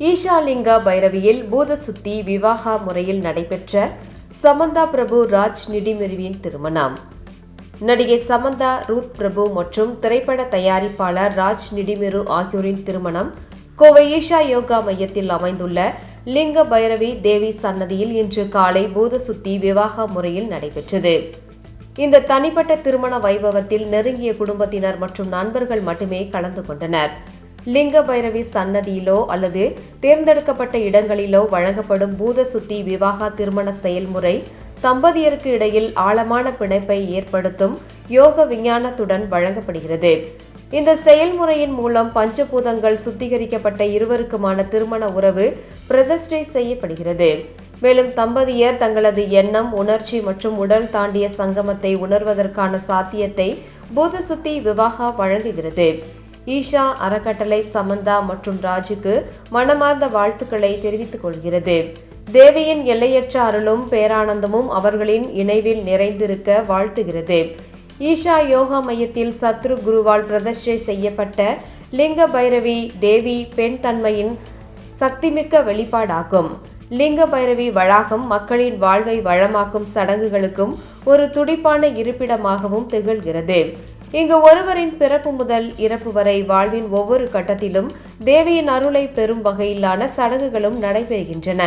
ஈஷா லிங்க பைரவியில் பூத சுத்தி விவாக முறையில் நடைபெற்ற சமந்தா பிரபு ராஜ் நிடிமிருவின் திருமணம். நடிகை சமந்தா ரூத் பிரபு மற்றும் திரைப்பட தயாரிப்பாளர் ராஜ் நிடிமிரு ஆகியோரின் திருமணம் கோவை ஈஷா யோகா மையத்தில் அமைந்துள்ள லிங்க பைரவி தேவி சன்னதியில் இன்று காலை பூத சுத்தி விவாக முறையில் நடைபெற்றது. இந்த தனிப்பட்ட திருமண வைபவத்தில் நெருங்கிய குடும்பத்தினர் மற்றும் நண்பர்கள் மட்டுமே கலந்து கொண்டனர். லிங்க பைரவி சன்னதியிலோ அல்லது தேர்ந்தெடுக்கப்பட்ட இடங்களிலோ வழங்கப்படும் பூத சுத்தி விவாக திருமண செயல்முறை தம்பதியருக்கு இடையில் ஆழமான பிணைப்பை ஏற்படுத்தும் யோக விஞ்ஞானத்துடன் வழங்கப்படுகிறது. இந்த செயல்முறையின் மூலம் பஞ்சபூதங்கள் சுத்திகரிக்கப்பட்ட இருவருக்குமான திருமண உறவு பிரதிஷ்டை செய்யப்படுகிறது. மேலும் தம்பதியர் தங்களது எண்ணம், உணர்ச்சி மற்றும் உடல் தாண்டிய சங்கமத்தை உணர்வதற்கான சாத்தியத்தை பூத சுத்தி விவாக வழங்குகிறது. ஈஷா அறக்கட்டளை சமந்தா மற்றும் ராஜுக்கு மனமார்ந்த வாழ்த்துக்களை தெரிவித்துக் கொள்கிறது. தேவியின் எல்லையற்ற அருளும் பேரானந்தமும் அவர்களின் இணைவில் நிறைந்திருக்க வாழ்த்துகிறது. ஈஷா யோகா மையத்தில் சத்ரு குருவால் பிரதிஷ்டை செய்யப்பட்ட லிங்க பைரவி தேவி பெண் தன்மையின் சக்திமிக்க வெளிப்பாடாகும். லிங்க பைரவி வளாகம் மக்களின் வாழ்வை வளமாக்கும் சடங்குகளுக்கும் ஒரு துடிப்பான இருப்பிடமாகவும் திகழ்கிறது. இங்கு ஒருவரின் பிறப்பு முதல் இறப்பு வரை வாழ்வின் ஒவ்வொரு கட்டத்திலும் தேவியின் அருளை பெறும் வகையிலான சடங்குகளும் நடைபெறுகின்றன.